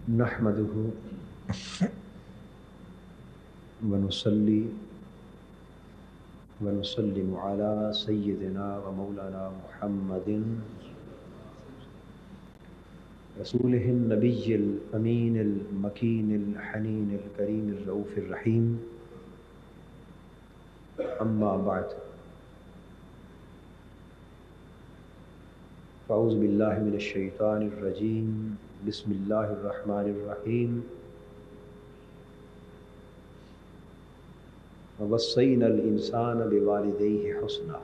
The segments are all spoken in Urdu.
نحمده ونصلي ونسلم على سيدنا ومولانا محمد رسوله النبي الأمين المكين الحنين الكريم الرؤوف الرحيم. أما بعد، فأعوذ بالله من الشيطان الرجيم. بسم الله الرحمن الرحيم. ووصينا الإنسان بوالديه حسنا.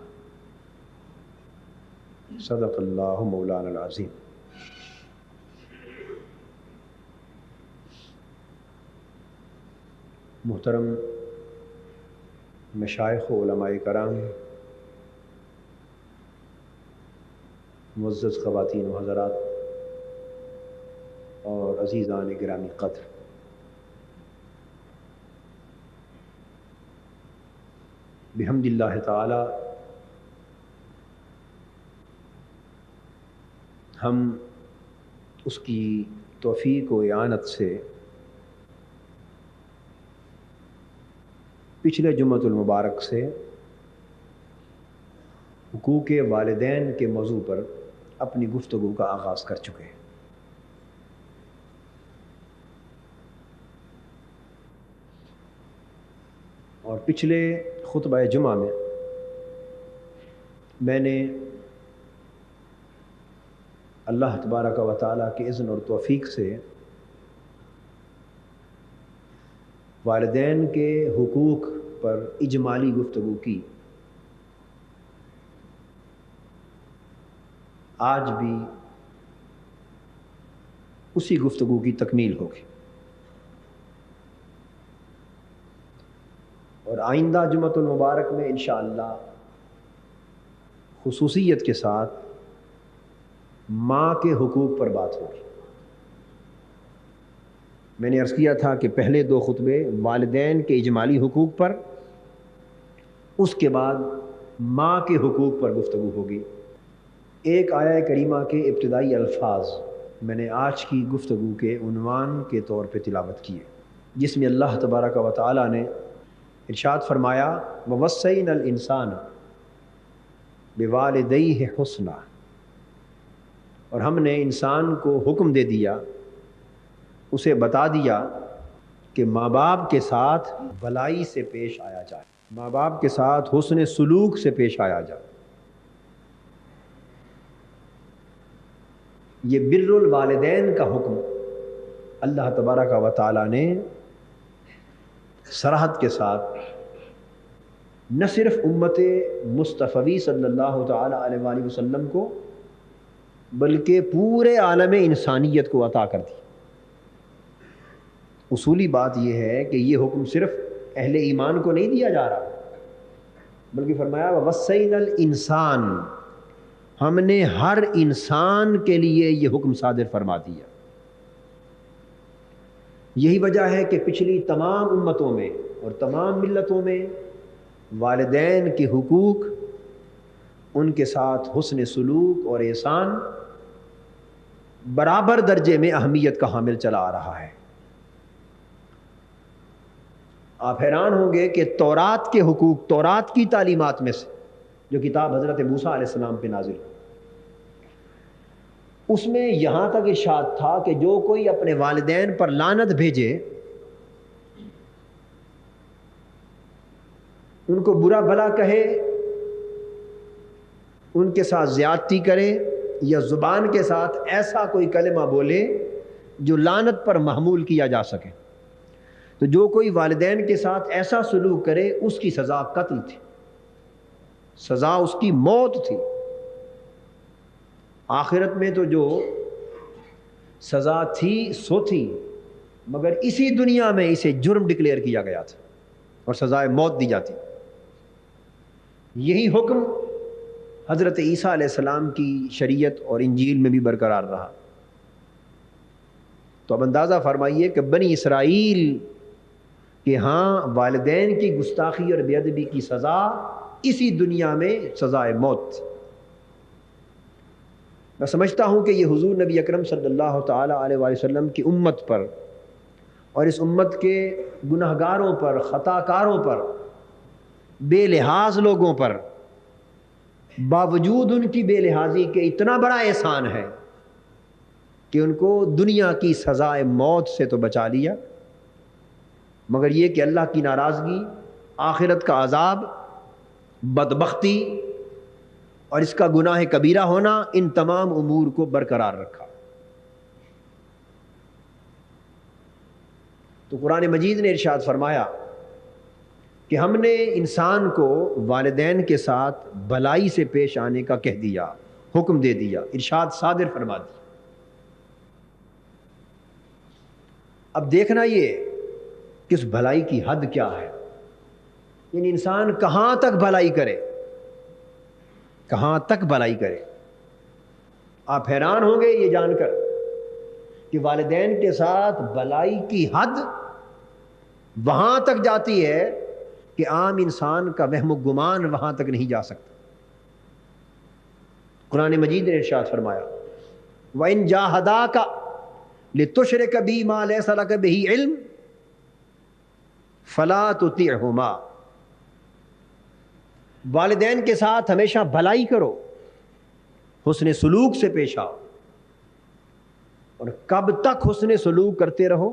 صدق الله مولانا العظيم. محترم مشائخ و علماء کرام، معزز خواتین و حضرات اور عزیزان گرامی قدر، بحمد اللہ تعالی ہم اس کی توفیق و اعانت سے پچھلے جمعۃ المبارک سے حقوق والدین کے موضوع پر اپنی گفتگو کا آغاز کر چکے ہیں. اور پچھلے خطبہ جمعہ میں نے اللہ تبارک و تعالیٰ کے اذن اور توفیق سے والدین کے حقوق پر اجمالی گفتگو کی. آج بھی اسی گفتگو کی تکمیل ہوگی، اور آئندہ جمعۃ المبارک میں انشاءاللہ خصوصیت کے ساتھ ماں کے حقوق پر بات ہوگی. میں نے عرض کیا تھا کہ پہلے دو خطبے والدین کے اجمالی حقوق پر، اس کے بعد ماں کے حقوق پر گفتگو ہوگی. ایک آیہ کریمہ کے ابتدائی الفاظ میں نے آج کی گفتگو کے عنوان کے طور پہ تلاوت کیے، جس میں اللہ تبارک و تعالیٰ نے ارشاد فرمایا وَوَصَّيْنَا الْإِنسَانَ بِوَالِدَيْهِ حُسْنًا، اور ہم نے انسان کو حکم دے دیا، اسے بتا دیا کہ ماں باپ کے ساتھ بھلائی سے پیش آیا جائے، ماں باپ کے ساتھ حسن سلوک سے پیش آیا جائے. یہ بر الوالدین کا حکم اللہ تبارک و تعالیٰ نے صراحت کے ساتھ نہ صرف امت مصطفی صلی اللہ تعالیٰ علیہ وآلہ وسلم کو بلکہ پورے عالم انسانیت کو عطا کر دی. اصولی بات یہ ہے کہ یہ حکم صرف اہل ایمان کو نہیں دیا جا رہا، بلکہ فرمایا وَوَصَّيْنَا الْإِنسَانَ، ہم نے ہر انسان کے لیے یہ حکم صادر فرما دیا. یہی وجہ ہے کہ پچھلی تمام امتوں میں اور تمام ملتوں میں والدین کے حقوق، ان کے ساتھ حسن سلوک اور احسان برابر درجے میں اہمیت کا حامل چلا آ رہا ہے. آپ حیران ہوں گے کہ تورات کے حقوق، تورات کی تعلیمات میں سے جو کتاب حضرت موسیٰ علیہ السلام پہ نازل ہوئی، اس میں یہاں تک ارشاد تھا کہ جو کوئی اپنے والدین پر لعنت بھیجے، ان کو برا بھلا کہے، ان کے ساتھ زیادتی کرے یا زبان کے ساتھ ایسا کوئی کلمہ بولے جو لعنت پر محمول کیا جا سکے، تو جو کوئی والدین کے ساتھ ایسا سلوک کرے اس کی سزا قتل تھی، سزا اس کی موت تھی. آخرت میں تو جو سزا تھی سو تھی، مگر اسی دنیا میں اسے جرم ڈکلیئر کیا گیا تھا اور سزائے موت دی جاتی. یہی حکم حضرت عیسیٰ علیہ السلام کی شریعت اور انجیل میں بھی برقرار رہا. تو اب اندازہ فرمائیے کہ بنی اسرائیل کہ ہاں والدین کی گستاخی اور بے ادبی کی سزا اسی دنیا میں سزائے موت. میں سمجھتا ہوں کہ یہ حضور نبی اکرم صلی اللہ تعالیٰ علیہ وآلہ وسلم کی امت پر اور اس امت کے گناہ گاروں پر، خطا کاروں پر، بے لحاظ لوگوں پر باوجود ان کی بے لحاظی کے اتنا بڑا احسان ہے کہ ان کو دنیا کی سزائے موت سے تو بچا لیا، مگر یہ کہ اللہ کی ناراضگی، آخرت کا عذاب، بدبختی اور اس کا گناہ کبیرہ ہونا، ان تمام امور کو برقرار رکھا۔ تو قرآن مجید نے ارشاد فرمایا کہ ہم نے انسان کو والدین کے ساتھ بھلائی سے پیش آنے کا کہہ دیا، حکم دے دیا، ارشاد صادر فرما دیا۔ اب دیکھنا یہ کہ اس بھلائی کی حد کیا ہے، یعنی انسان کہاں تک بھلائی کرے، کہاں تک بھلائی کرے۔ آپ حیران ہوں گے یہ جان کر کہ والدین کے ساتھ بھلائی کی حد وہاں تک جاتی ہے کہ عام انسان کا وہم و گمان وہاں تک نہیں جا سکتا۔ قرآن مجید نے ارشاد فرمایا وَإِن جَاهَدَاكَ لِتُشْرِكَ بِي مَا لَيْسَ لَكَ بِهِ عِلْمٌ فَلَا تُطِعْهُمَا، والدین کے ساتھ ہمیشہ بھلائی کرو، حسن سلوک سے پیش آؤ، اور کب تک حسن سلوک کرتے رہو؟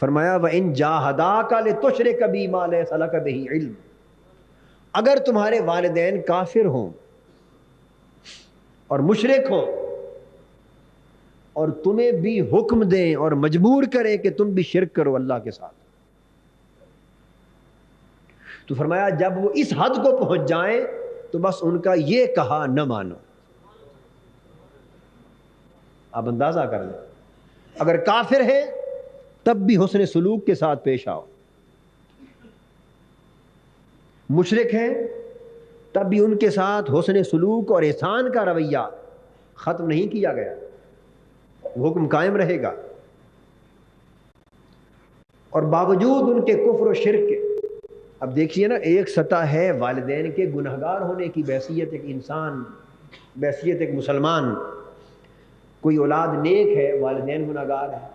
فرمایا وَإِن جَاهَدَاكَ لِتُشْرِكَ بِي مَا لَيْسَ لَكَ بِهِ عِلْمٌ، اگر تمہارے والدین کافر ہوں اور مشرک ہوں اور تمہیں بھی حکم دیں اور مجبور کریں کہ تم بھی شرک کرو اللہ کے ساتھ، تو فرمایا جب وہ اس حد کو پہنچ جائیں تو بس ان کا یہ کہا نہ مانو۔ آپ اندازہ کر لیں، اگر کافر ہے تب بھی حسن سلوک کے ساتھ پیش آؤ، مشرک ہیں تب بھی ان کے ساتھ حسن سلوک اور احسان کا رویہ ختم نہیں کیا گیا، وہ حکم قائم رہے گا۔ اور باوجود ان کے کفر و شرک کے، اب دیکھیے نا، ایک سطح ہے والدین کے گنہگار ہونے کی بحیثیت ایک انسان، بحیثیت ایک مسلمان، کوئی اولاد نیک ہے، والدین گنہگار ہیں،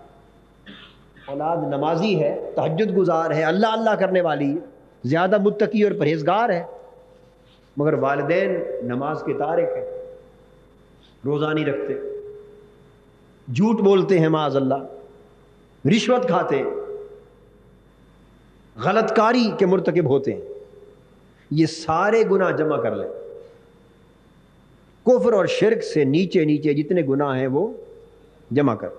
اولاد نمازی ہے، تہجد گزار ہے، اللہ اللہ کرنے والی ہے، زیادہ متقی اور پرہیزگار ہے، مگر والدین نماز کے تارک ہیں، روزہ نہیں رکھتے، جھوٹ بولتے ہیں معاذ اللہ، رشوت کھاتے، غلط کاری کے مرتکب ہوتے ہیں۔ یہ سارے گناہ جمع کر لیں، کفر اور شرک سے نیچے نیچے جتنے گناہ ہیں وہ جمع کر،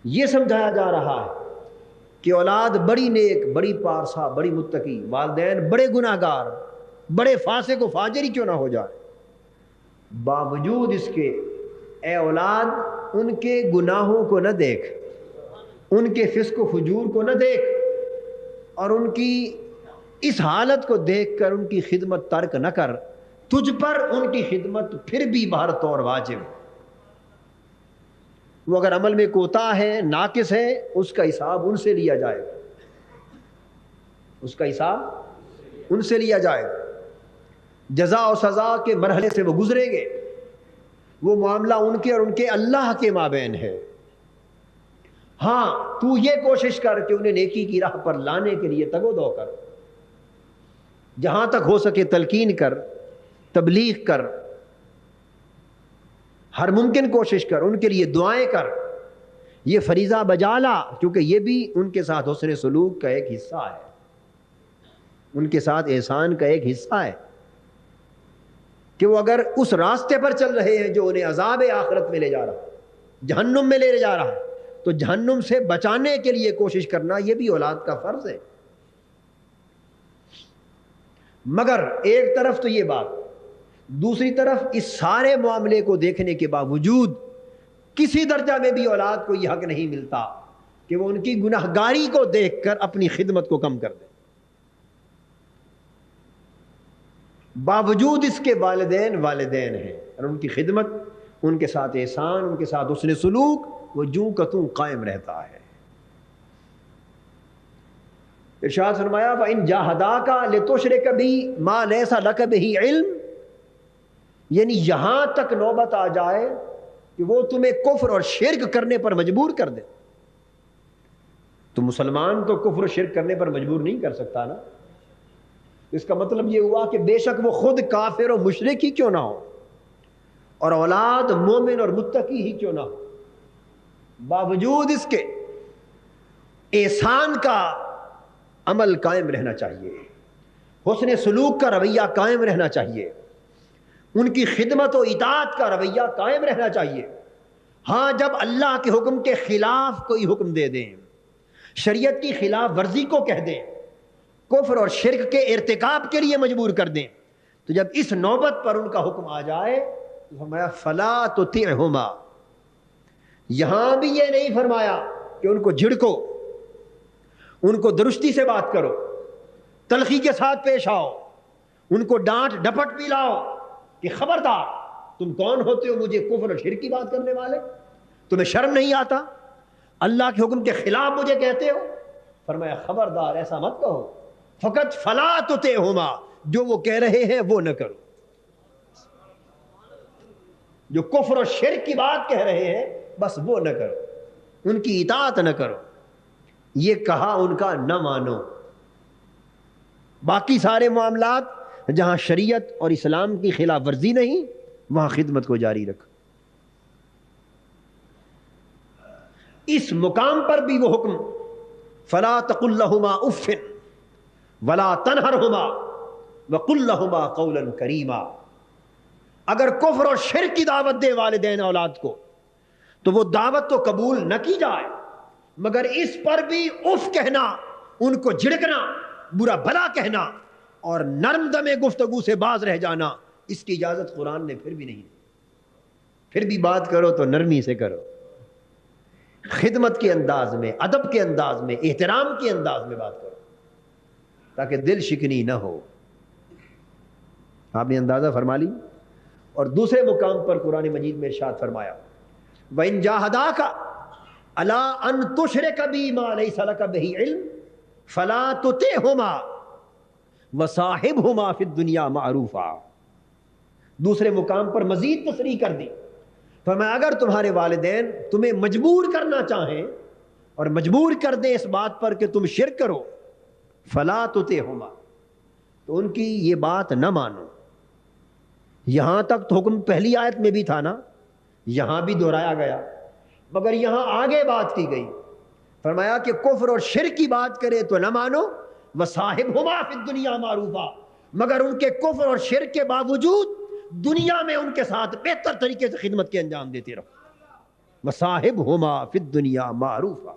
یہ سمجھایا جا رہا ہے کہ اولاد بڑی نیک، بڑی پارسا، بڑی متقی، والدین بڑے گناہ گار، بڑے فاسق و فاجر ہی کیوں نہ ہو جائے، باوجود اس کے اے اولاد ان کے گناہوں کو نہ دیکھ، ان کے فسق و فجور کو نہ دیکھ، اور ان کی اس حالت کو دیکھ کر ان کی خدمت ترک نہ کر، تجھ پر ان کی خدمت پھر بھی بہر طور واجب۔ وہ اگر عمل میں کوتاہ ہے، ناقص ہے، اس کا حساب ان سے لیا جائے گا، اس کا حساب ان سے لیا جائے گا، جزا و سزا کے مرحلے سے وہ گزریں گے، وہ معاملہ ان کے اور ان کے اللہ کے مابین ہے۔ ہاں تو یہ کوشش کر کہ انہیں نیکی کی راہ پر لانے کے لیے تگ و دو کر، جہاں تک ہو سکے تلقین کر، تبلیغ کر، ہر ممکن کوشش کر، ان کے لیے دعائیں کر، یہ فریضہ بجا لا، کیونکہ یہ بھی ان کے ساتھ حسن سلوک کا ایک حصہ ہے، ان کے ساتھ احسان کا ایک حصہ ہے، کہ وہ اگر اس راستے پر چل رہے ہیں جو انہیں عذاب آخرت میں لے جا رہا ہے، جہنم میں لے جا رہا ہے، تو جہنم سے بچانے کے لیے کوشش کرنا یہ بھی اولاد کا فرض ہے۔ مگر ایک طرف تو یہ بات، دوسری طرف اس سارے معاملے کو دیکھنے کے باوجود کسی درجہ میں بھی اولاد کو یہ حق نہیں ملتا کہ وہ ان کی گناہگاری کو دیکھ کر اپنی خدمت کو کم کر دے، باوجود اس کے والدین والدین ہیں، اور ان کی خدمت، ان کے ساتھ احسان، ان کے ساتھ حسن سلوک وہ جوں کا توں قائم رہتا ہے۔ ارشاد فرمایا وَإِن جَاهَدَاكَ لِتُشْرِكَ بِي مَا لَيْسَ لَكَ بِهِ عِلْمٌ یعنی یہاں تک نوبت آ جائے کہ وہ تمہیں کفر اور شرک کرنے پر مجبور کر دے. تو مسلمان تو کفر و شرک کرنے پر مجبور نہیں کر سکتا نا. اس کا مطلب یہ ہوا کہ بے شک وہ خود کافر و مشرک ہی کیوں نہ ہو اور اولاد مومن اور متقی ہی کیوں نہ ہو، باوجود اس کے احسان کا عمل قائم رہنا چاہیے، حسن سلوک کا رویہ قائم رہنا چاہیے، ان کی خدمت و اطاعت کا رویہ قائم رہنا چاہیے. ہاں جب اللہ کے حکم کے خلاف کوئی حکم دے دیں، شریعت کی خلاف ورزی کو کہہ دیں، کفر اور شرک کے ارتکاب کے لیے مجبور کر دیں، تو جب اس نوبت پر ان کا حکم آ جائے تو فرمایا فلا تطعهما. یہاں بھی یہ نہیں فرمایا کہ ان کو جھڑکو، ان کو درستی سے بات کرو، تلخی کے ساتھ پیش آؤ، ان کو ڈانٹ ڈپٹ بھی لاؤ کہ خبردار تم کون ہوتے ہو مجھے کفر اور شرک کی بات کرنے والے، تمہیں شرم نہیں آتا، اللہ کے حکم کے خلاف مجھے کہتے ہو. فرمایا خبردار ایسا مت کہو، فقط فلا تطعهما، جو وہ کہہ رہے ہیں وہ نہ کرو، جو کفر اور شرک کی بات کہہ رہے ہیں بس وہ نہ کرو، ان کی اطاعت نہ کرو. یہ کہا ان کا نہ مانو. باقی سارے معاملات جہاں شریعت اور اسلام کی خلاف ورزی نہیں وہاں خدمت کو جاری رکھو. اس مقام پر بھی وہ حکم فلا تقل لهما اف ولا تنهرهما وقل لهما قولا کریما. اگر کفر اور شرک کی دعوت دے والدین اولاد کو تو وہ دعوت تو قبول نہ کی جائے، مگر اس پر بھی اف کہنا، ان کو جھڑکنا، برا بھلا کہنا اور نرم دم گفتگو سے باز رہ جانا، اس کی اجازت قرآن نے پھر بھی نہیں دی. پھر بھی بات کرو تو نرمی سے کرو، خدمت کے انداز میں، ادب کے انداز میں، احترام کے انداز میں بات کرو تاکہ دل شکنی نہ ہو. آپ نے اندازہ فرما لی. اور دوسرے مقام پر قرآن مجید میں ارشاد فرمایا وَإِن جَاهَدَاكَ عَلَىٰ أَن تُشْرِكَ بِي مَا لَيْسَ لَكَ بِهِ عِلْمٌ فَلَا تُطِعْهُمَا وَصَاحِبْهُمَا فِي الدُّنْيَا مَعْرُوفًا. دوسرے مقام پر مزید تصریح کر دی، فرمایا اگر تمہارے والدین تمہیں مجبور کرنا چاہیں اور مجبور کر دیں اس بات پر کہ تم شرک کرو، فَلَا تُطِعْهُمَا، تو ان کی یہ بات نہ مانو. یہاں تک تو حکم پہلی آیت میں بھی تھا نا، یہاں بھی دہرایا گیا، مگر یہاں آگے بات کی گئی. فرمایا کہ کفر اور شرک کی بات کرے تو نہ مانو، وصاحبہما فی الدنیا معروفا، مگر ان کے کفر اور شرک کے باوجود دنیا میں ان کے ساتھ بہتر طریقے سے خدمت کے انجام دیتے رہو. وصاحبہما فی الدنیا معروفا،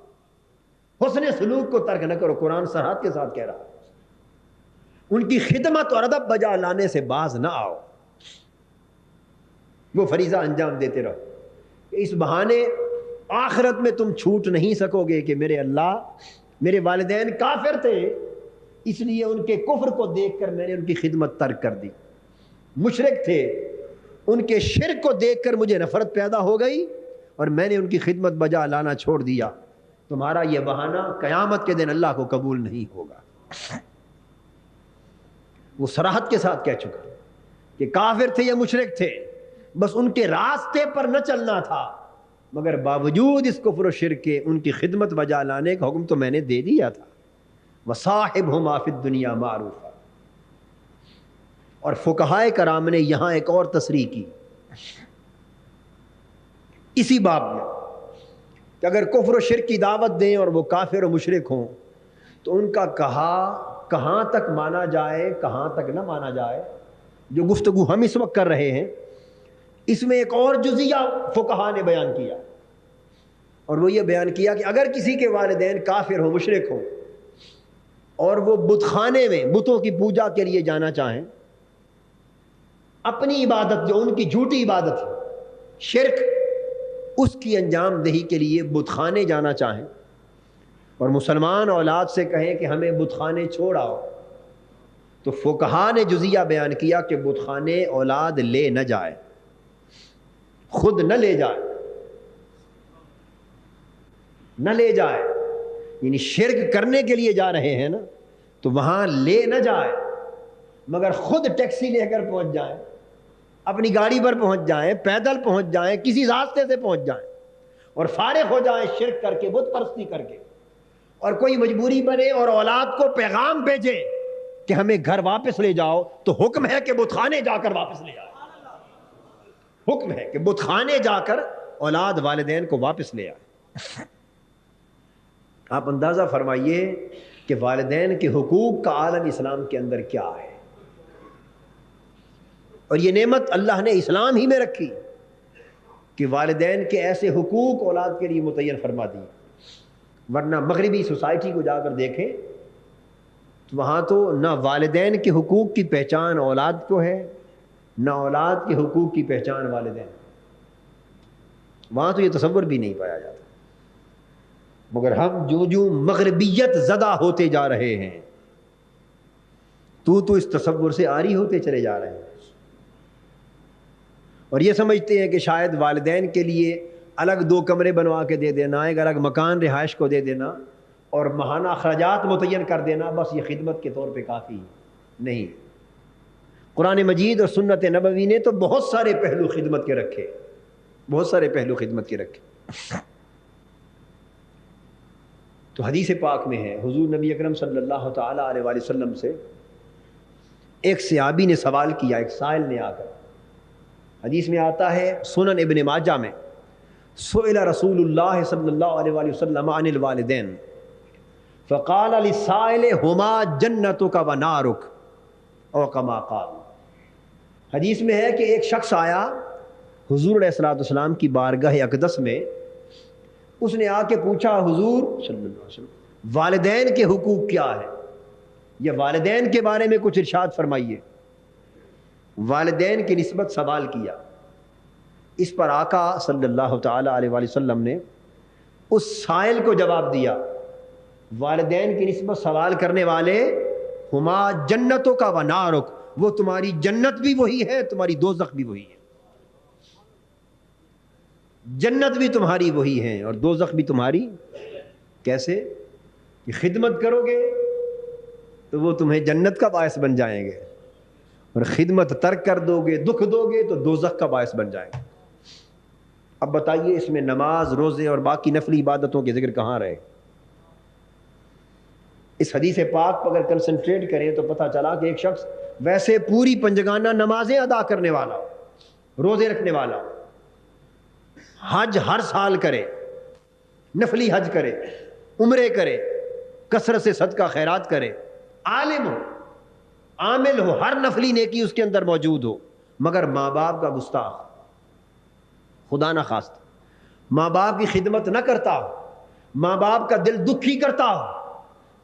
حسن سلوک کو ترک نہ کرو. قرآن صراحت کے ساتھ کہہ رہا ہے ان کی خدمت اور ادب بجا لانے سے باز نہ آؤ، وہ فریضہ انجام دیتے رہو. اس بہانے آخرت میں تم چھوٹ نہیں سکو گے کہ میرے اللہ، میرے والدین کافر تھے اس لیے ان کے کفر کو دیکھ کر میں نے ان کی خدمت ترک کر دی، مشرک تھے ان کے شرک کو دیکھ کر مجھے نفرت پیدا ہو گئی اور میں نے ان کی خدمت بجا لانا چھوڑ دیا. تمہارا یہ بہانہ قیامت کے دن اللہ کو قبول نہیں ہوگا. وہ صراحت کے ساتھ کہہ چکا کہ کافر تھے یا مشرک تھے، بس ان کے راستے پر نہ چلنا تھا، مگر باوجود اس کفر و شرک کے ان کی خدمت بجا لانے کا حکم تو میں نے دے دیا تھا. وصاحبہما فی الدنیا معروفا. اور فقہائے کرام نے یہاں ایک اور تصریح کی اسی باب میں کہ اگر کفر و شرک کی دعوت دیں اور وہ کافر و مشرک ہوں تو ان کا کہاں تک مانا جائے کہاں تک نہ مانا جائے. جو گفتگو ہم اس وقت کر رہے ہیں اس میں ایک اور جزیہ فقہا نے بیان کیا، اور وہ یہ بیان کیا کہ اگر کسی کے والدین کافر ہو، مشرک ہو اور وہ بت خانے میں بتوں کی پوجا کے لیے جانا چاہیں، اپنی عبادت جو ان کی جھوٹی عبادت ہے شرک، اس کی انجام دہی کے لیے بت خانے جانا چاہیں اور مسلمان اولاد سے کہیں کہ ہمیں بت خانے چھوڑ آؤ، تو فقہا نے جزیہ بیان کیا کہ بت خانے اولاد لے نہ جائے، خود نہ لے جائے، نہ لے جائے. یعنی شرک کرنے کے لیے جا رہے ہیں نا تو وہاں لے نہ جائے، مگر خود ٹیکسی لے کر پہنچ جائے، اپنی گاڑی پر پہنچ جائیں، پیدل پہنچ جائیں، کسی راستے سے پہنچ جائیں اور فارغ ہو جائیں شرک کر کے، بت پرستی کر کے، اور کوئی مجبوری بنے اور اولاد کو پیغام بھیجے کہ ہمیں گھر واپس لے جاؤ، تو حکم ہے کہ بت خانے جا کر واپس لے آئے۔ حکم ہے کہ بت خانے جا کر اولاد والدین کو واپس لے آئے۔ آپ اندازہ فرمائیے کہ والدین کے حقوق کا عالم اسلام کے اندر کیا ہے، اور یہ نعمت اللہ نے اسلام ہی میں رکھی کہ والدین کے ایسے حقوق اولاد کے لیے متعین فرما دی۔ ورنہ مغربی سوسائٹی کو جا کر دیکھیں تو وہاں تو نہ والدین کے حقوق کی پہچان اولاد کو ہے، نہ اولاد کے حقوق کی پہچان والدین، وہاں تو یہ تصور بھی نہیں پایا جاتا۔ مگر ہم جو مغربیت زدہ ہوتے جا رہے ہیں، تو اس تصور سے عاری ہوتے چلے جا رہے ہیں، اور یہ سمجھتے ہیں کہ شاید والدین کے لیے الگ 2 کمرے بنوا کے دے دینا، ایک الگ مکان رہائش کو دے دینا اور ماہانہ اخراجات متعین کر دینا، بس یہ خدمت کے طور پہ کافی نہیں۔ قرآن مجید اور سنت نبوی نے تو بہت سارے پہلو خدمت کے رکھے، بہت سارے پہلو خدمت کے رکھے۔ تو حدیث پاک میں ہے، حضور نبی اکرم صلی اللہ تعالی علیہ وآلہ وسلم سے ایک صحابی نے سوال کیا، ایک سائل نے آ کر، حدیث میں آتا ہے سنن ابن ماجہ میں، سئل رسول اللہ صلی اللہ علیہ وآلہ وسلم عن الوالدین فقال للسائل ہما جنتک و نارک او کما قال۔ حدیث میں ہے کہ ایک شخص آیا حضور علیہ الصلوۃ والسلام کی بارگاہ اقدس میں، اس نے آ کے پوچھا حضور صلی اللہ علیہ وسلم والدین کے حقوق کیا ہے، یا والدین کے بارے میں کچھ ارشاد فرمائیے۔ والدین کی نسبت سوال کیا، اس پر آقا صلی اللہ تعالی علیہ وآلہ وسلم نے اس سائل کو جواب دیا، والدین کی نسبت سوال کرنے والے ہما جنتوں کا و نارک، وہ تمہاری جنت بھی وہی ہے، تمہاری دوزخ بھی وہی ہے۔ جنت بھی تمہاری وہی ہے اور دوزخ بھی تمہاری۔ کیسے؟ کہ خدمت کرو گے تو وہ تمہیں جنت کا باعث بن جائیں گے، اور خدمت ترک کر دو گے، دکھ دو گے تو دوزخ کا باعث بن جائیں گے۔ اب بتائیے اس میں نماز، روزے اور باقی نفلی عبادتوں کے ذکر کہاں رہے؟ اس حدیث پاک پر اگر کنسنٹریٹ کریں تو پتہ چلا کہ ایک شخص ویسے پوری پنجگانہ نمازیں ادا کرنے والا، روزے رکھنے والا، حج ہر سال کرے، نفلی حج کرے، عمرے کرے، کثرت سے صدقہ خیرات کرے، عالم ہو، عامل ہو، ہر نفلی نیکی اس کے اندر موجود ہو، مگر ماں باپ کا گستاخ، خدا نہ خواستہ ماں باپ کی خدمت نہ کرتا ہو، ماں باپ کا دل دکھی کرتا ہو،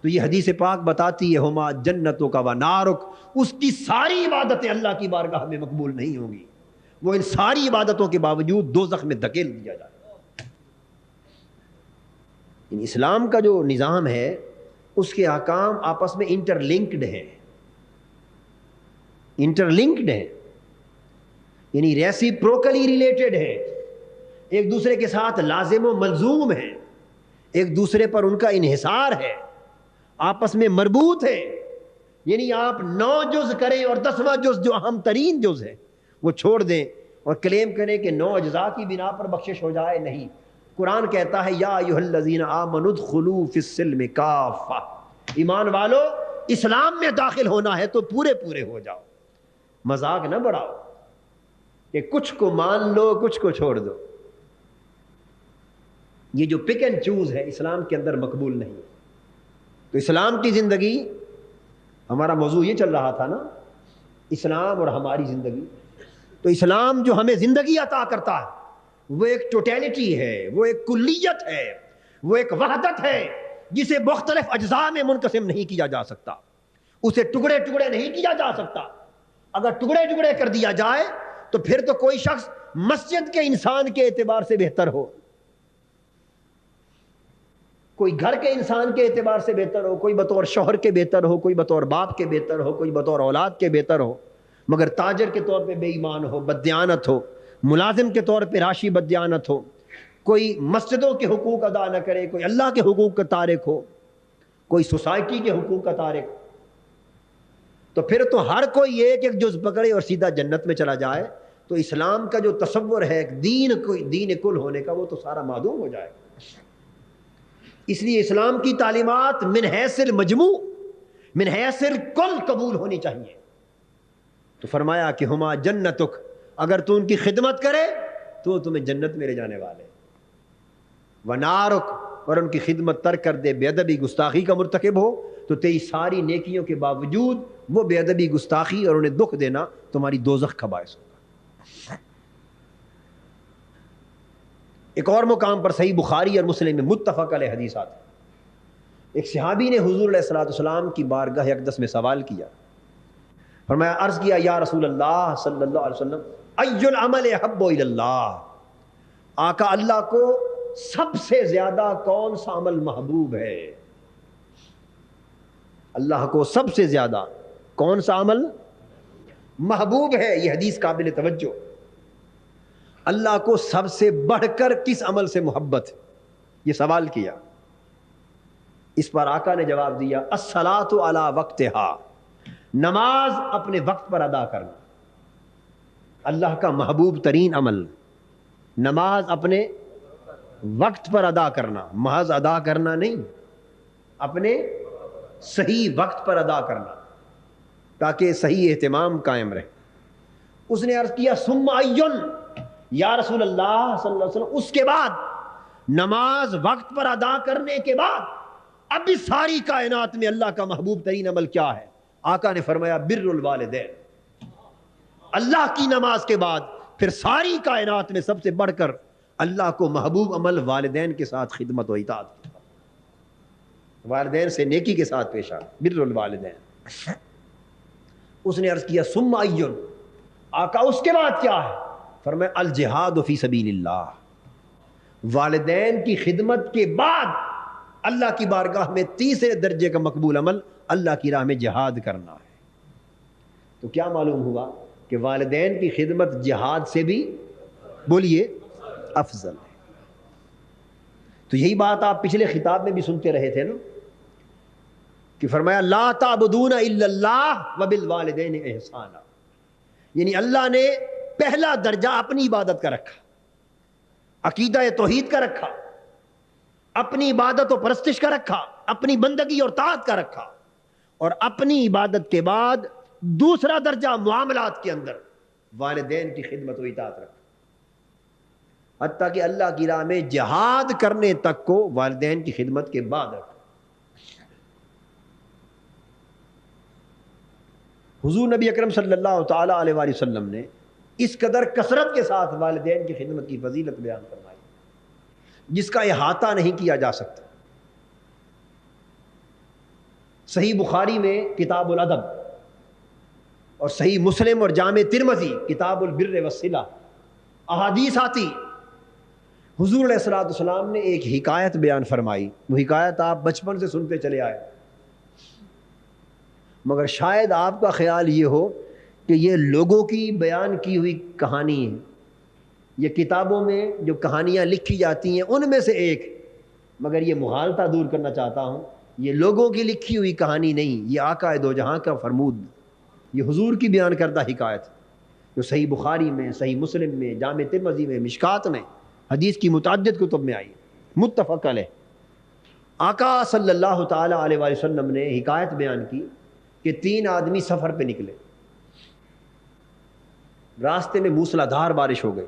تو یہ حدیث پاک بتاتی ہے ہما جنتوں کا و نارک، اس کی ساری عبادتیں اللہ کی بارگاہ میں مقبول نہیں ہوں گی، وہ ان ساری عبادتوں کے باوجود دوزخ میں دھکیل دیا جائے۔ اسلام کا جو نظام ہے اس کے احکام آپس میں انٹر لنکڈ ہیں، یعنی ریسیپروکلی ریلیٹڈ ہیں، ایک دوسرے کے ساتھ لازم و ملزوم ہیں، ایک دوسرے پر ان کا انحصار ہے، آپس میں مربوط ہے۔ یعنی آپ 9 جز کریں اور 10واں جز جو اہم ترین جز ہے وہ چھوڑ دیں اور کلیم کریں کہ 9 اجزاء کی بنا پر بخشش ہو جائے، نہیں۔ قرآن کہتا ہے یا ایھا الذین آمنوا ادخلوا فی السلم کافہ، ایمان والو اسلام میں داخل ہونا ہے تو پورے ہو جاؤ، مذاق نہ بڑھاؤ کہ کچھ کو مان لو کچھ کو چھوڑ دو۔ یہ جو پک اینڈ چوز ہے اسلام کے اندر مقبول نہیں۔ تو اسلام کی زندگی، ہمارا موضوع یہ چل رہا تھا نا، اسلام اور ہماری زندگی، تو اسلام جو ہمیں زندگی عطا کرتا ہے وہ ایک ٹوٹیلٹی ہے، وہ ایک کلیت ہے، وہ ایک وحدت ہے جسے مختلف اجزاء میں منقسم نہیں کیا جا سکتا، اسے ٹکڑے نہیں کیا جا سکتا۔ اگر ٹکڑے کر دیا جائے تو پھر تو کوئی شخص مسجد کے انسان کے اعتبار سے بہتر ہو، کوئی گھر کے انسان کے اعتبار سے بہتر ہو، کوئی بطور شوہر کے بہتر ہو، کوئی بطور باپ کے بہتر ہو، کوئی بطور اولاد کے بہتر ہو، مگر تاجر کے طور پہ بے ایمان ہو، بددیانت ہو، ملازم کے طور پہ راشی بددیانت ہو، کوئی مسجدوں کے حقوق ادا نہ کرے، کوئی اللہ کے حقوق کا تارک ہو، کوئی سوسائٹی کے حقوق کا تارک ہو، تو پھر تو ہر کوئی ایک جز پکڑے اور سیدھا جنت میں چلا جائے، تو اسلام کا جو تصور ہے دین کل ہونے کا وہ تو سارا معدوم ہو جائے گا۔ اس لیے اسلام کی تعلیمات من حیث المجموع، من حیث الکل قبول ہونی چاہیے۔ تو فرمایا کہ ہما جنتک، اگر تو ان کی خدمت کرے تو تمہیں جنت میں لے جانے والے، ونارک، اور ان کی خدمت ترک کر دے، بے ادبی گستاخی کا مرتکب ہو تو تیری ساری نیکیوں کے باوجود وہ بے ادبی گستاخی اور انہیں دکھ دینا تمہاری دوزخ کا باعث ہوگا۔ ایک اور مقام پر صحیح بخاری اور مسلم میں متفق علیہ حدیث آتی، ایک صحابی نے حضور علیہ الصلوۃ والسلام کی بارگاہ اقدس میں سوال کیا، فرمایا عرض کیا یا رسول اللہ صلی اللہ علیہ وسلم ای العمل احب الی اللہ، آقا اللہ کو سب سے زیادہ کون سا عمل محبوب ہے؟ اللہ کو سب سے زیادہ کون سا عمل محبوب ہے؟ یہ حدیث قابل توجہ۔ اللہ کو سب سے بڑھ کر کس عمل سے محبت ہے؟ یہ سوال کیا۔ اس پر آقا نے جواب دیا الصلاۃ علی وقتہا، نماز اپنے وقت پر ادا کرنا اللہ کا محبوب ترین عمل، نماز اپنے وقت پر ادا کرنا، محض ادا کرنا نہیں، اپنے صحیح وقت پر ادا کرنا تاکہ صحیح اہتمام قائم رہے۔ اس نے عرض کیا ثم ایون، یا رسول اللہ صلی اللہ علیہ وسلم اس کے بعد، نماز وقت پر ادا کرنے کے بعد اب بھی ساری کائنات میں اللہ کا محبوب ترین عمل کیا ہے؟ آقا نے فرمایا بر الوالدین، اللہ کی نماز کے بعد پھر ساری کائنات میں سب سے بڑھ کر اللہ کو محبوب عمل والدین کے ساتھ خدمت و اطاعت، والدین سے نیکی کے ساتھ پیش آنا، بر الوالدین۔ اس نے عرض کیا ثم ایون، آقا اس کے بعد کیا ہے؟ فرمایا الجہاد فی سبیل اللہ، والدین کی خدمت کے بعد اللہ کی بارگاہ میں تیسرے درجے کا مقبول عمل اللہ کی راہ میں جہاد کرنا ہے۔ تو کیا معلوم ہوا کہ والدین کی خدمت جہاد سے بھی، بولیے، افضل ہے۔ تو یہی بات آپ پچھلے خطاب میں بھی سنتے رہے تھے نا، کہ فرمایا لا تعبدون الا اللہ وبالوالدین احسانا، یعنی اللہ نے پہلا درجہ اپنی عبادت کا رکھا، عقیدہ توحید کا رکھا، اپنی عبادت و پرستش کا رکھا، اپنی بندگی اور طاعت کا رکھا، اور اپنی عبادت کے بعد دوسرا درجہ معاملات کے اندر والدین کی خدمت و اطاعت رکھا، حتیٰ کہ اللہ کی راہ میں جہاد کرنے تک کو والدین کی خدمت کے بعد رکھا۔ حضور نبی اکرم صلی اللہ تعالی علیہ وآلہ وسلم نے اس قدر کثرت کے ساتھ والدین کی خدمت کی فضیلت بیان فرمائی جس کا احاطہ نہیں کیا جا سکتا۔ صحیح بخاری میں کتاب الادب، اور صحیح مسلم اور جامع ترمذی کتاب البر والصلہ احادیث آتی، حضور علیہ الصلوۃ والسلام نے ایک حکایت بیان فرمائی۔ وہ حکایت آپ بچپن سے سنتے چلے آئے، مگر شاید آپ کا خیال یہ ہو کہ یہ لوگوں کی بیان کی ہوئی کہانی ہے، یہ کتابوں میں جو کہانیاں لکھی جاتی ہیں ان میں سے ایک، مگر یہ مغالطہ دور کرنا چاہتا ہوں، یہ لوگوں کی لکھی ہوئی کہانی نہیں، یہ آقا دو جہاں کا فرمود، یہ حضور کی بیان کردہ حکایت جو صحیح بخاری میں، صحیح مسلم میں، جامع ترمذی میں، مشکات میں، حدیث کی متعدد کتب میں آئی، متفق علیہ۔ آقا صلی اللہ تعالی علیہ وآلہ وسلم نے حکایت بیان کی کہ 3 آدمی سفر پہ نکلے، راستے میں موسلا دھار بارش ہو گئی،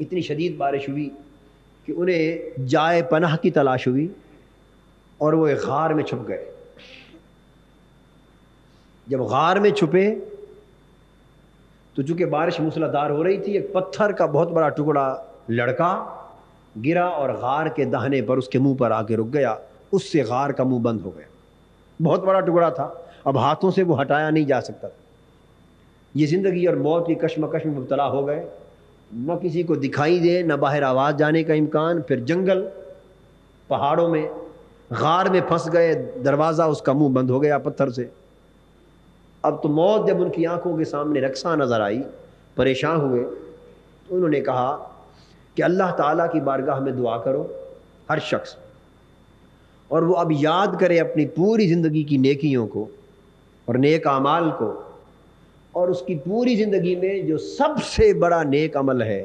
اتنی شدید بارش ہوئی کہ انہیں جائے پناہ کی تلاش ہوئی اور وہ ایک غار میں چھپ گئے۔ جب غار میں چھپے تو چونکہ بارش موسلا دھار ہو رہی تھی، ایک پتھر کا بہت بڑا ٹکڑا لڑکا گرا اور غار کے دہنے پر اس کے منہ پر آ کے رک گیا، اس سے غار کا منہ بند ہو گیا۔ بہت بڑا ٹکڑا تھا، اب ہاتھوں سے وہ ہٹایا نہیں جا سکتا تھا۔ یہ زندگی اور موت کی کشمکش میں مبتلا ہو گئے، نہ کسی کو دکھائی دے، نہ باہر آواز جانے کا امکان، پھر جنگل، پہاڑوں میں، غار میں پھنس گئے، دروازہ اس کا منہ بند ہو گیا پتھر سے۔ اب تو موت جب ان کی آنکھوں کے سامنے رقصاں نظر آئی، پریشان ہوئے، تو انہوں نے کہا کہ اللہ تعالیٰ کی بارگاہ میں دعا کرو ہر شخص، اور وہ اب یاد کرے اپنی پوری زندگی کی نیکیوں کو اور نیک اعمال کو، اور اس کی پوری زندگی میں جو سب سے بڑا نیک عمل ہے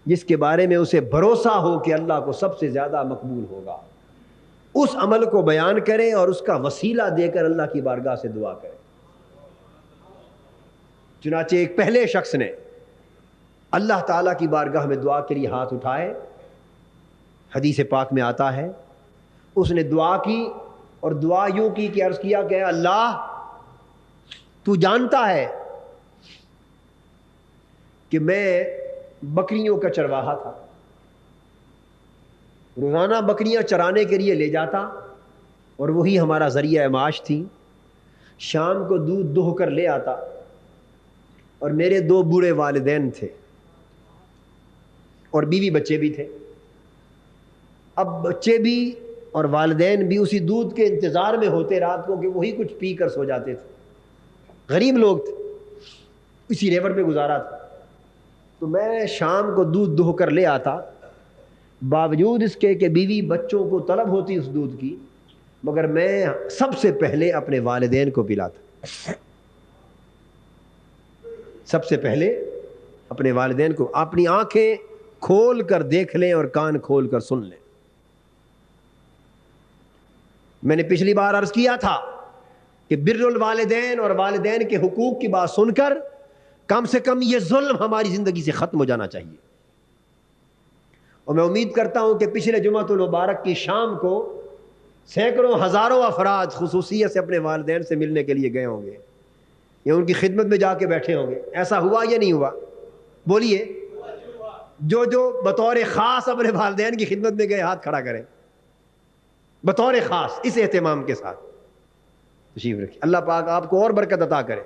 جس کے بارے میں اسے بھروسہ ہو کہ اللہ کو سب سے زیادہ مقبول ہوگا، اس عمل کو بیان کرے اور اس کا وسیلہ دے کر اللہ کی بارگاہ سے دعا کرے۔ چنانچہ ایک پہلے شخص نے اللہ تعالیٰ کی بارگاہ میں دعا کے لیے ہاتھ اٹھائے، حدیث پاک میں آتا ہے اس نے دعا کی اور دعا یوں کی کہ عرض کیا کہ اللہ تو جانتا ہے کہ میں بکریوں کا چرواہا تھا، روزانہ بکریاں چرانے کے لیے لے جاتا اور وہی ہمارا ذریعہ معاش تھی، شام کو دودھ دوہ کر لے آتا، اور میرے 2 بوڑھے والدین تھے اور بیوی بچے بھی تھے۔ اب بچے بھی اور والدین بھی اسی دودھ کے انتظار میں ہوتے رات کو کہ وہی کچھ پی کر سو جاتے تھے، غریب لوگ تھے، اسی ریور پہ گزارا تھا۔ تو میں شام کو دودھ دوہ کر لے آتا، باوجود اس کے کہ بیوی بچوں کو طلب ہوتی اس دودھ کی، مگر میں سب سے پہلے اپنے والدین کو پلاتا، سب سے پہلے اپنے والدین کو۔ اپنی آنکھیں کھول کر دیکھ لیں اور کان کھول کر سن لیں۔ میں نے پچھلی بار عرض کیا تھا کہ بر الوالدین اور والدین کے حقوق کی بات سن کر کم سے کم یہ ظلم ہماری زندگی سے ختم ہو جانا چاہیے، اور میں امید کرتا ہوں کہ پچھلے جمعۃ المبارک کی شام کو سینکڑوں ہزاروں افراد خصوصیت سے اپنے والدین سے ملنے کے لیے گئے ہوں گے یا ان کی خدمت میں جا کے بیٹھے ہوں گے۔ ایسا ہوا یا نہیں ہوا؟ بولیے، جو بطور خاص اپنے والدین کی خدمت میں گئے ہاتھ کھڑا کریں، بطور خاص اس اہتمام کے ساتھ تشریف رکھیں۔ اللہ پاک آپ کو اور برکت عطا کرے۔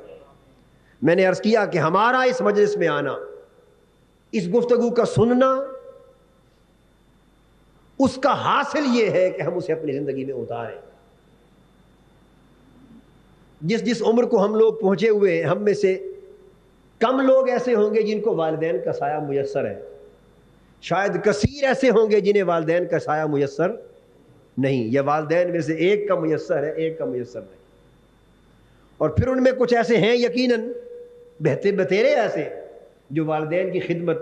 میں نے عرض کیا کہ ہمارا اس مجلس میں آنا، اس گفتگو کا سننا، اس کا حاصل یہ ہے کہ ہم اسے اپنی زندگی میں اتاریں۔ جس عمر کو ہم لوگ پہنچے ہوئے ہیں، ہم میں سے کم لوگ ایسے ہوں گے جن کو والدین کا سایہ میسر ہے، شاید کثیر ایسے ہوں گے جنہیں والدین کا سایہ میسر نہیں، یا والدین میں سے ایک کا میسر ہے، ایک کا میسر نہیں۔ اور پھر ان میں کچھ ایسے ہیں یقیناً بتیرے ایسے جو والدین کی خدمت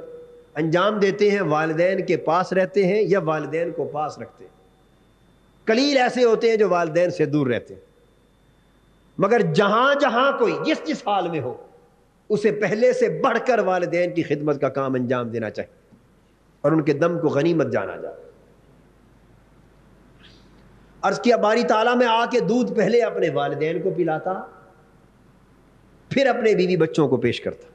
انجام دیتے ہیں، والدین کے پاس رہتے ہیں یا والدین کو پاس رکھتے ہیں۔ قلیل ایسے ہوتے ہیں جو والدین سے دور رہتے ہیں۔ مگر جہاں جہاں کوئی جس حال میں ہو، اسے پہلے سے بڑھ کر والدین کی خدمت کا کام انجام دینا چاہیے اور ان کے دم کو غنیمت جانا جائے۔ عرض کیا باری تعالیٰ میں آ کے دودھ پہلے اپنے والدین کو پلاتا، پھر اپنے بیوی بچوں کو پیش کرتا۔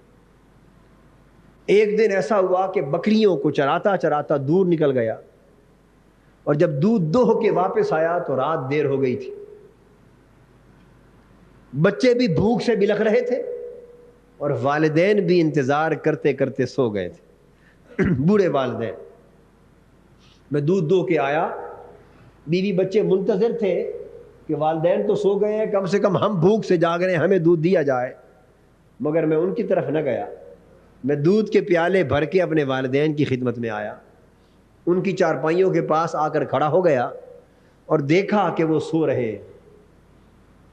ایک دن ایسا ہوا کہ بکریوں کو چراتا چراتا دور نکل گیا، اور جب دودھ دوہ کے واپس آیا تو رات دیر ہو گئی تھی، بچے بھی بھوک سے بلخ رہے تھے اور والدین بھی انتظار کرتے کرتے سو گئے تھے، بوڑھے والدین۔ میں دودھ دو کے آیا، بیوی بچے منتظر تھے کہ والدین تو سو گئے ہیں، کم سے کم ہم بھوک سے جاگ رہے ہیں، ہمیں دودھ دیا جائے۔ مگر میں ان کی طرف نہ گیا، میں دودھ کے پیالے بھر کے اپنے والدین کی خدمت میں آیا، ان کی چارپائیوں کے پاس آ کر کھڑا ہو گیا اور دیکھا کہ وہ سو رہے ہیں۔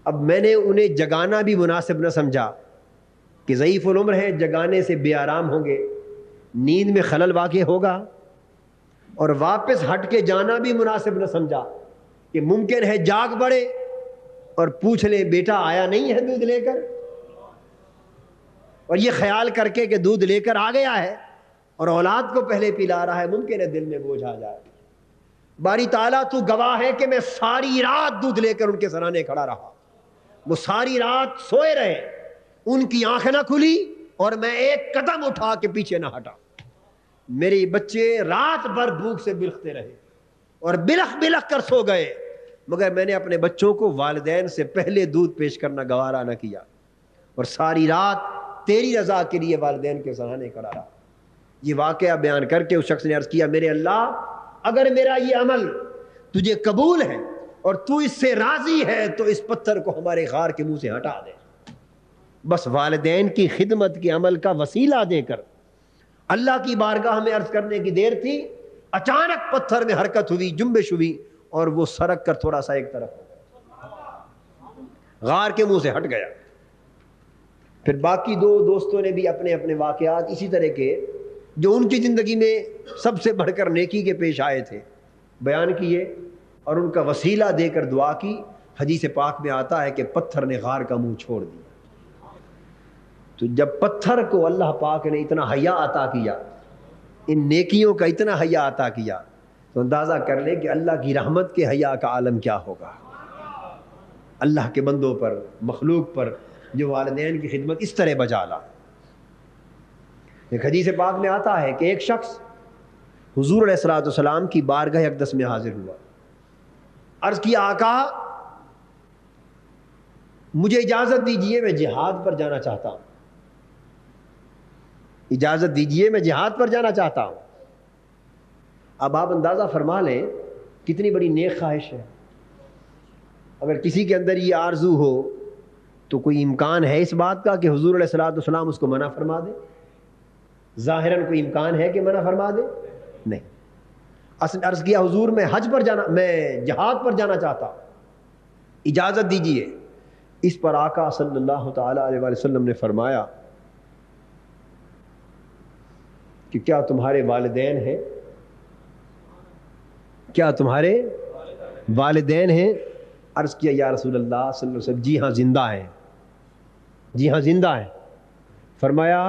اب میں نے انہیں جگانا بھی مناسب نہ سمجھا کہ ضعیف العمر ہے، جگانے سے بے آرام ہوں گے، نیند میں خلل واقع ہوگا، اور واپس ہٹ کے جانا بھی مناسب نہ سمجھا کہ ممکن ہے جاگ پڑے اور پوچھ لیں بیٹا آیا نہیں ہے دودھ لے کر، اور یہ خیال کر کے کہ دودھ لے کر آ گیا ہے اور اولاد کو پہلے پلا رہا ہے، ممکن ہے دل میں بوجھ آ جائے۔ باری تعالیٰ تو گواہ ہے کہ میں ساری رات دودھ لے کر ان کے سرانے کھڑا رہا، وہ ساری رات سوئے رہے، ان کی آنکھ نہ کھلی اور میں ایک قدم اٹھا کے پیچھے نہ ہٹا۔ میرے بچے رات بھر بھوک سے بلختے رہے اور بلخ بلخ کر سو گئے، مگر میں نے اپنے بچوں کو والدین سے پہلے دودھ پیش کرنا گوارا نہ کیا، اور ساری رات تیری رضا کے لیے والدین کے سرانے کھڑا رہا۔ یہ واقعہ بیان کر کے اس شخص نے عرض کیا، میرے اللہ اگر میرا یہ عمل تجھے قبول ہے اور تو اس سے راضی ہے تو اس پتھر کو ہمارے غار کے منہ سے ہٹا دے۔ بس والدین کی خدمت کے عمل کا وسیلہ دے کر اللہ کی بارگاہ میں عرض کرنے کی دیر تھی، اچانک پتھر میں حرکت ہوئی، جنبش ہوئی، اور وہ سرک کر تھوڑا سا ایک طرف ہو گیا، غار کے منہ سے ہٹ گیا۔ پھر باقی دو دوستوں نے بھی اپنے اپنے واقعات اسی طرح کے جو ان کی زندگی میں سب سے بڑھ کر نیکی کے پیش آئے تھے بیان کیے اور ان کا وسیلہ دے کر دعا کی۔ حدیث پاک میں آتا ہے کہ پتھر نے غار کا منہ چھوڑ دیا۔ تو جب پتھر کو اللہ پاک نے اتنا حیا عطا کیا، ان نیکیوں کا اتنا حیا عطا کیا، تو اندازہ کر لے کہ اللہ کی رحمت کے حیا کا عالم کیا ہوگا۔ اللہ کے بندوں پر، مخلوق پر جو والدین کی خدمت اس طرح بجا لا۔ ایک حدیث پاک میں آتا ہے کہ ایک شخص حضور علیہ الصلوۃ والسلام کی بارگاہ اقدس میں حاضر ہوا، عرض کیا آقا مجھے اجازت دیجئے میں جہاد پر جانا چاہتا ہوں، اجازت دیجئے میں جہاد پر جانا چاہتا ہوں۔ اب آپ اندازہ فرما لیں کتنی بڑی نیک خواہش ہے۔ اگر کسی کے اندر یہ آرزو ہو تو کوئی امکان ہے اس بات کا کہ حضور علیہ الصلوۃ والسلام اس کو منع فرما دے؟ ظاہراً کوئی امکان ہے کہ منع فرما دے؟ نہیں۔ اصل عرض کیا حضور میں جہاد پر جانا چاہتا ہوں، اجازت دیجئے۔ اس پر آقا صلی اللہ تعالی علیہ وآلہ وسلم نے فرمایا کہ کیا تمہارے والدین ہیں؟ کیا تمہارے والدین ہیں؟ عرض کیا یا رسول اللہ صلی اللہ علیہ وسلم جی ہاں زندہ ہیں، جی ہاں زندہ ہیں۔ فرمایا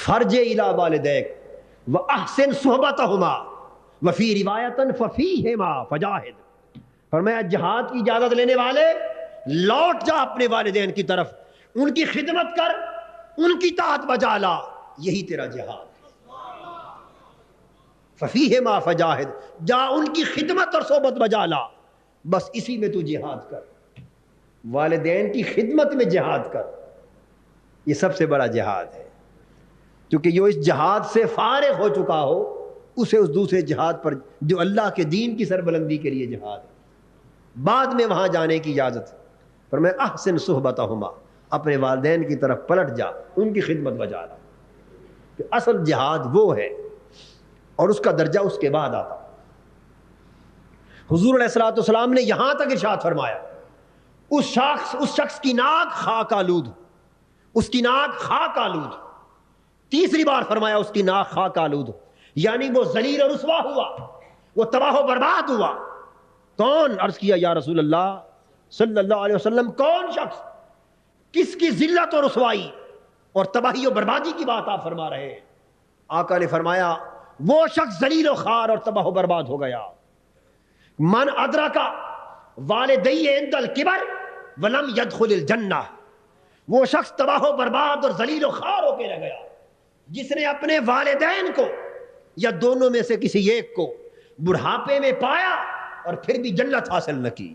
فرج الی والدیک واحسن صحبتہما وفی روایتن ففیہما فجاہد۔ فرمایا جہاد کی اجازت لینے والے لوٹ جا اپنے والدین کی طرف، ان کی خدمت کر، ان کی طاعت بجا لا، یہی تیرا جہاد۔ ففیہما فجاہد، جا ان کی خدمت اور صحبت بجا لا، بس اسی میں تو جہاد کر، والدین کی خدمت میں جہاد کر، یہ سب سے بڑا جہاد ہے۔ کیونکہ جو اس جہاد سے فارغ ہو چکا ہو اسے اس دوسرے جہاد پر جو اللہ کے دین کی سربلندی کے لیے جہاد ہے، بعد میں وہاں جانے کی اجازت ہے۔ پر میں احسن صحبتہما، اپنے والدین کی طرف پلٹ جا، ان کی خدمت بجا لا، کہ اصل جہاد وہ ہے اور اس کا درجہ اس کے بعد آتا۔ حضور علیہ الصلوۃ والسلام نے یہاں تک ارشاد فرمایا اس شخص کی ناک خاک آلود، اس کی ناک خاک آلود، تیسری بار فرمایا اس کی ناک خاک آلود، یعنی وہ ذلیل اور رسوا ہوا، وہ تباہ و برباد ہوا۔ کون؟ عرض کیا یا رسول اللہ صلی اللہ علیہ وسلم کون شخص، کس کی ذلت اور رسوائی اور تباہی و بربادی کی بات آپ فرما رہے ہیں؟ آقا نے فرمایا وہ شخص ذلیل و خوار اور تباہ و برباد ہو گیا من ادرک والدی عند الکبر ولم يدخل الجنہ، وہ شخص تباہ و برباد اور ذلیل و خوار ہو کے رہ گیا جس نے اپنے والدین کو یا دونوں میں سے کسی ایک کو بڑھاپے میں پایا اور پھر بھی جنت حاصل نہ کی۔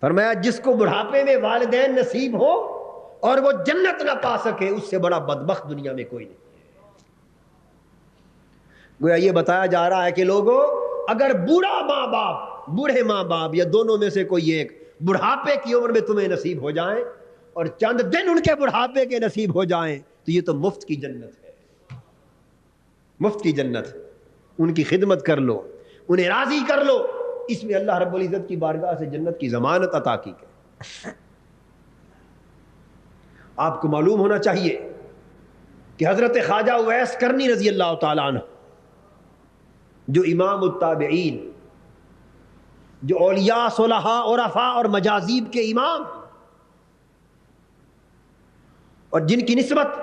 فرمایا جس کو بڑھاپے میں والدین نصیب ہو اور وہ جنت نہ پا سکے، اس سے بڑا بدبخت دنیا میں کوئی نہیں ہے۔ گویا یہ بتایا جا رہا ہے کہ لوگوں اگر بوڑھے ماں باپ یا دونوں میں سے کوئی ایک بڑھاپے کی عمر میں تمہیں نصیب ہو جائیں اور چند دن ان کے بڑھاپے کے نصیب ہو جائیں تو یہ تو مفت کی جنت ہے، مفت کی جنت۔ ان کی خدمت کر لو، انہیں راضی کر لو، اس میں اللہ رب العزت کی بارگاہ سے جنت کی ضمانت عطا کی گئی۔ آپ کو معلوم ہونا چاہیے کہ حضرت خواجہ اویس کرنی رضی اللہ تعالیٰ عنہ، جو امام التابعین، جو اولیاء صلحاء عرفاء اور مجاذیب کے امام، اور جن کی نسبت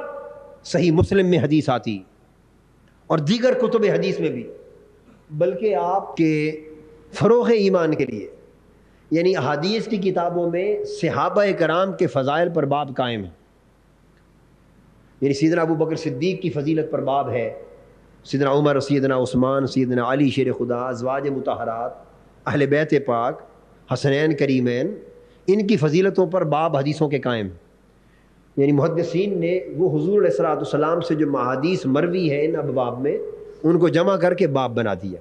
صحیح مسلم میں حدیث آتی اور دیگر کتب حدیث میں بھی، بلکہ آپ کے فروغ ایمان کے لیے یعنی احادیث کی کتابوں میں صحابہ کرام کے فضائل پر باب قائم ہے، یعنی سیدنا ابو بکر صدیق کی فضیلت پر باب ہے، سیدنا عمر، سیدنا عثمان، سیدنا علی شیر خدا، ازواج مطہرات، اہل بیت پاک، حسنین کریمین، ان کی فضیلتوں پر باب حدیثوں کے قائم، یعنی محدثین نے وہ حضور علیہ الصلوۃ والسلام سے جو احادیث مروی ہے ان ابواب میں ان کو جمع کر کے باب بنا دیا۔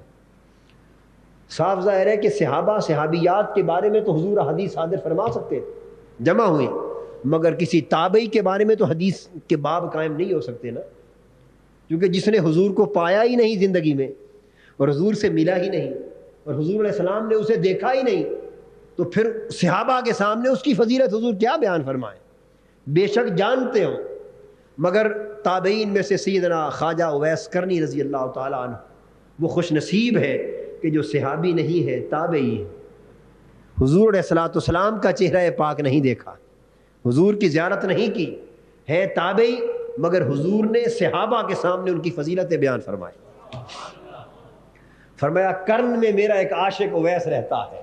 صاف ظاہر ہے کہ صحابہ صحابیات کے بارے میں تو حضور حدیث صادر فرما سکتے جمع ہوئے، مگر کسی تابعی کے بارے میں تو حدیث کے باب قائم نہیں ہو سکتے نا، کیونکہ جس نے حضور کو پایا ہی نہیں زندگی میں اور حضور سے ملا ہی نہیں اور حضور علیہ السلام نے اسے دیکھا ہی نہیں، تو پھر صحابہ کے سامنے اس کی فضیلت حضور کیا بیان فرمائیں؟ بے شک جانتے ہوں، مگر تابعین میں سے سیدنا خواجہ اویس کرنی رضی اللہ تعالیٰ عنہ وہ خوش نصیب ہے کہ جو صحابی نہیں ہے، تابعی ہے۔ حضور علیہ الصلوۃ والسلام کا چہرہ پاک نہیں دیکھا، حضور کی زیارت نہیں کی، ہے تابعی، مگر حضور نے صحابہ کے سامنے ان کی فضیلتیں بیان فرمائی۔ فرمایا کرن میں میرا ایک عاشق اویس رہتا ہے۔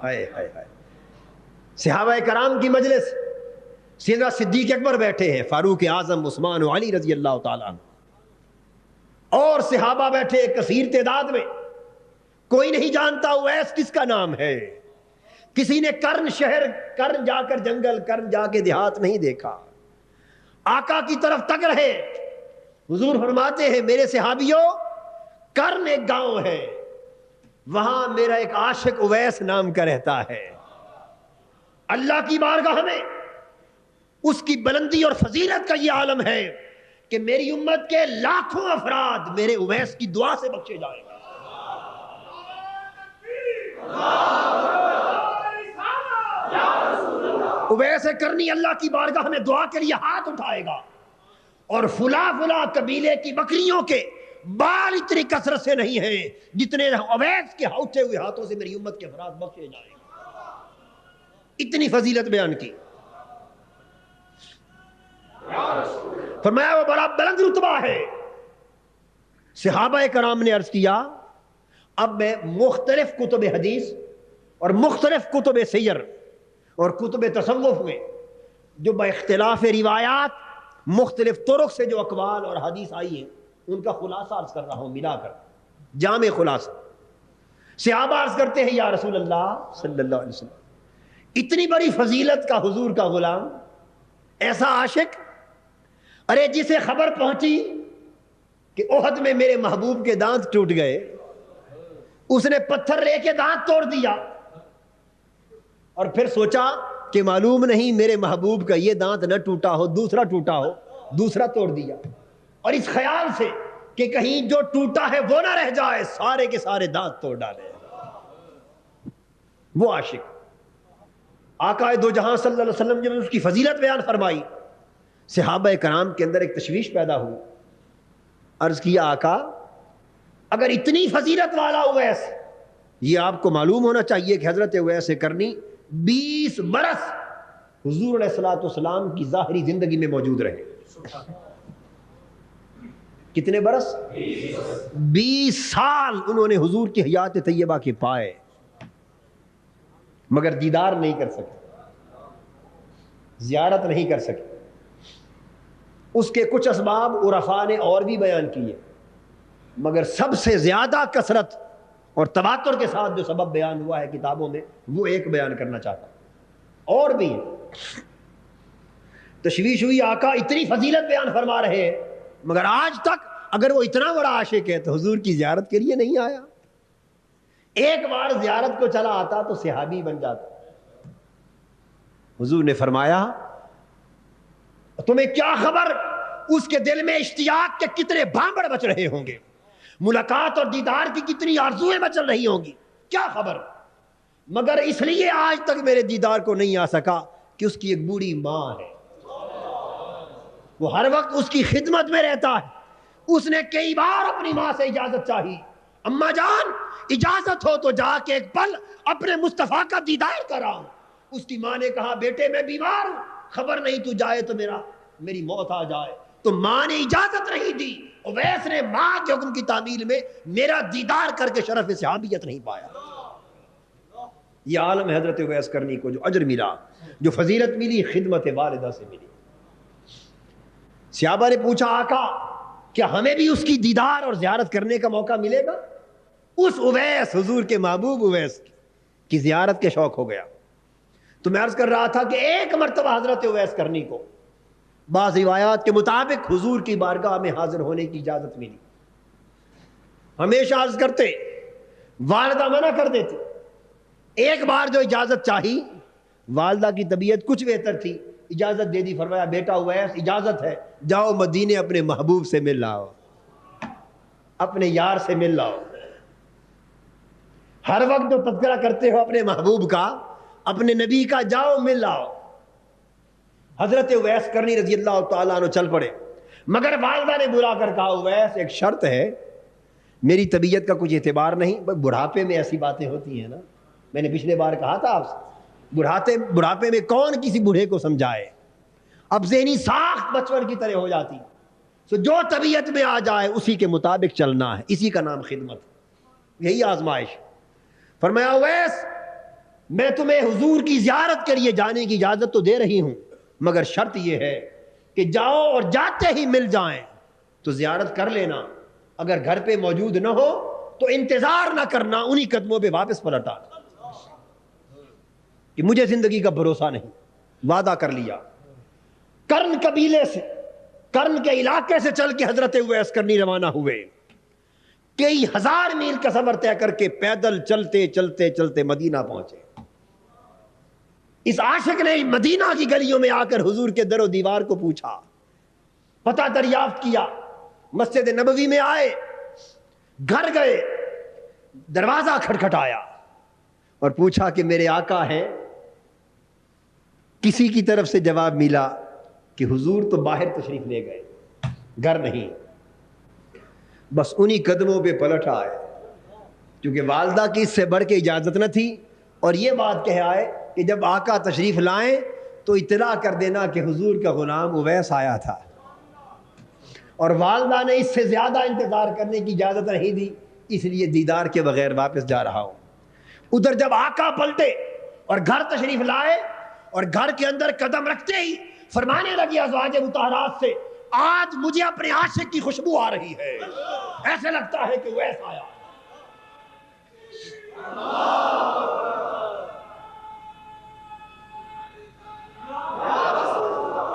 ہائے ہائے ہائے، صحابہ کرام کی مجلس، سیدنا صدیق اکبر بیٹھے ہیں، فاروق اعظم، عثمان و علی رضی اللہ تعالیٰ عنہ، اور صحابہ بیٹھے کثیر تعداد میں، کوئی نہیں جانتا اویس کس کا نام ہے، کسی نے کرن شہر، کرن جا کر جنگل، کرن جا کے دیہات نہیں دیکھا، آقا کی طرف تک رہے۔ حضور فرماتے ہیں میرے صحابیوں، کرن ایک گاؤں ہے، وہاں میرا ایک عاشق اویس نام کا رہتا ہے۔ اللہ کی بارگاہ میں اس کی بلندی اور فضیلت کا یہ عالم ہے کہ میری امت کے لاکھوں افراد میرے اویس کی دعا سے بخشے جائیں گے۔ اویس کرنی اللہ کی بارگاہ میں دعا کے لیے ہاتھ اٹھائے گا اور فلاں فلاں قبیلے کی بکریوں کے بال اتنی کثرت سے نہیں ہیں جتنے اویس کے اٹھے ہوئے ہاتھوں سے میری امت کے افراد بخشے جائیں گے۔ اتنی فضیلت بیان کی، فرمایا وہ بڑا بلند رتبہ ہے۔ صحابہ کرام نے عرض کیا اب میں مختلف کتب حدیث اور مختلف کتب سیر اور کتب تصوف میں جو با اختلاف روایات مختلف طرق سے جو اقوال اور حدیث آئی ہیں ان کا خلاصہ عرض کر رہا ہوں، ملا کر جامع خلاصہ۔ صحابہ عرض کرتے ہیں یا رسول اللہ صلی اللہ علیہ وسلم، اتنی بڑی فضیلت کا حضور کا غلام، ایسا عاشق، ارے جسے خبر پہنچی کہ احد میں میرے محبوب کے دانت ٹوٹ گئے، اس نے پتھر لے کے دانت توڑ دیا، اور پھر سوچا کہ معلوم نہیں میرے محبوب کا یہ دانت نہ ٹوٹا ہو، دوسرا ٹوٹا ہو، دوسرا توڑ دیا، اور اس خیال سے کہ کہیں جو ٹوٹا ہے وہ نہ رہ جائے، سارے کے سارے دانت توڑ ڈالے۔ وہ عاشق آقا دو جہاں صلی اللہ علیہ وسلم جب اس کی فضیلت بیان فرمائی، صحابہ کرام کے اندر ایک تشویش پیدا ہوئی، عرض کیا آقا اگر اتنی فضیلت والا اویس، یہ آپ کو معلوم ہونا چاہیے کہ حضرت اویس کرنی 20 برس حضور علیہ الصلوۃ والسلام کی ظاہری زندگی میں موجود رہے۔ کتنے برس؟ 20 سال انہوں نے حضور کی حیات طیبہ کے پائے، مگر دیدار نہیں کر سکے، زیارت نہیں کر سکے۔ اس کے کچھ اسباب عرفاء نے اور بھی بیان کیے، مگر سب سے زیادہ کثرت اور تواتر کے ساتھ جو سبب بیان ہوا ہے کتابوں میں وہ ایک بیان کرنا چاہتا ہوں، اور بھی ہے۔ تشویش ہوئی آقا اتنی فضیلت بیان فرما رہے ہیں، مگر آج تک اگر وہ اتنا بڑا عاشق ہے تو حضور کی زیارت کے لیے نہیں آیا۔ ایک بار زیارت کو چلا آتا تو صحابی بن جاتا۔ حضور نے فرمایا تمہیں کیا خبر اس کے دل میں اشتیاق کے کتنے بھانبڑ بچ رہے ہوں گے، ملاقات اور دیدار کی کتنی آرزویں مچل رہی ہوں گی، کیا خبر، مگر اس لیے آج تک میرے دیدار کو نہیں آ سکا کہ اس کی ایک بوڑھی ماں ہے، وہ ہر وقت اس کی خدمت میں رہتا ہے۔ اس نے کئی بار اپنی ماں سے اجازت چاہی، اماں جان اجازت ہو تو جا کے ایک پل اپنے مصطفیٰ کا دیدار کراؤں۔ اس کی ماں نے کہا بیٹے میں بیمار ہوں، خبر نہیں تو جائے تو میری موت آ جائے، تو ماں نے اجازت نہیں دی۔ اویس نے ماں کے حکم کی تعمیل میں میرا دیدار کر کے شرف صحابیت نہیں پایا۔ یہ عالم حضرت اویس کرنی کو جو اجر ملا، جو فضیلت ملی، خدمت والدہ سے ملی۔ صحابہ نے پوچھا آقا کیا ہمیں بھی اس کی دیدار اور زیارت کرنے کا موقع ملے گا؟ اس اویس، حضور کے محبوب اویس کی زیارت کے شوق ہو گیا۔ تو میں عرض کر رہا تھا کہ ایک مرتبہ حضرت اویس کرنی کو بعض روایات کے مطابق حضور کی بارگاہ میں حاضر ہونے کی اجازت ملی۔ ہمیشہ عرض کرتے، والدہ منع کر دیتی، ایک بار جو اجازت چاہی، والدہ کی طبیعت کچھ بہتر تھی، اجازت دے دی، فرمایا بیٹا اویس اجازت ہے، جاؤ مدینے اپنے محبوب سے مل لاؤ، اپنے یار سے مل لاؤ۔ ہر وقت جو تذکرہ کرتے ہو اپنے محبوب کا، اپنے نبی کا، جاؤ مل لاؤ۔ حضرت اویس کرنی رضی اللہ تعالیٰ عنہ چل پڑے، مگر والدہ نے بلا کر کہا اویس ایک شرط ہے، میری طبیعت کا کچھ اعتبار نہیں، بڑھاپے میں ایسی باتیں ہوتی ہیں نا، میں نے پچھلے بار کہا تھا آپ سے، بڑھاپے میں کون کسی بوڑھے کو سمجھائے، اب ذہنی ساخت بچپن کی طرح ہو جاتی، تو جو طبیعت میں آ جائے اسی کے مطابق چلنا ہے، اسی کا نام خدمت، یہی آزمائش۔ فرمایا اویس میں تمہیں حضور کی زیارت کے لیے جانے کی اجازت تو دے رہی ہوں، مگر شرط یہ ہے کہ جاؤ اور جاتے ہی مل جائیں تو زیارت کر لینا، اگر گھر پہ موجود نہ ہو تو انتظار نہ کرنا، انہی قدموں پہ واپس پلٹ آنا، کہ مجھے زندگی کا بھروسہ نہیں، وعدہ کر لیا۔ کرن قبیلے سے، کرن کے علاقے سے چل کے حضرت اویس کرنی روانہ ہوئے، کئی ہزار میل کا سفر طے کر کے پیدل چلتے چلتے چلتے مدینہ پہنچے۔ اس عاشق نے مدینہ کی گلیوں میں آ کر حضور کے در و دیوار کو پوچھا، پتہ دریافت کیا، مسجد نبوی میں آئے، گھر گئے، دروازہ کھٹکھٹایا اور پوچھا کہ میرے آقا ہیں؟ کسی کی طرف سے جواب ملا کہ حضور تو باہر تشریف لے گئے، گھر نہیں۔ بس انہی قدموں پہ پلٹ آئے، کیونکہ والدہ کی اس سے بڑھ کے اجازت نہ تھی، اور یہ بات کہہ آئے کہ جب آقا تشریف لائیں تو اطلاع کر دینا کہ حضور کا غلام اویس آیا تھا، اور والدہ نے اس سے زیادہ انتظار کرنے کی اجازت نہیں دی، اس لیے دیدار کے بغیر واپس جا رہا ہوں۔ ادھر جب آقا پلٹے اور گھر تشریف لائے اور گھر کے اندر قدم رکھتے ہی فرمانے لگی ازواج مطہرات سے، آج مجھے اپنے عاشق کی خوشبو آ رہی ہے، ایسے لگتا ہے کہ اویس آیا۔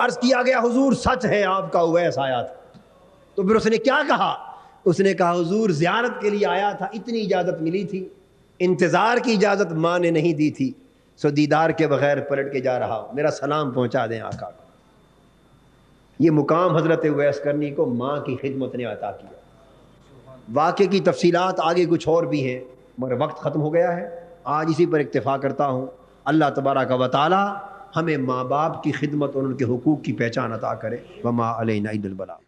عرض کیا گیا حضور سچ ہے آپ کا اویس آیا تھا، تو پھر اس نے کیا کہا؟ اس نے کہا حضور زیارت کے لیے آیا تھا، اتنی اجازت ملی تھی، انتظار کی اجازت ماں نے نہیں دی تھی، سو دیدار کے بغیر پلٹ کے جا رہا ہوں، میرا سلام پہنچا دیں آقا کو۔ یہ مقام حضرت اویس کرنی کو ماں کی خدمت نے عطا کیا۔ واقعے کی تفصیلات آگے کچھ اور بھی ہیں، مگر وقت ختم ہو گیا ہے، آج اسی پر اکتفا کرتا ہوں۔ اللہ تبارک و تعالی ہمیں ماں باپ کی خدمت اور ان کے حقوق کی پہچان عطا کرے۔ وما علینا الا البلاغ۔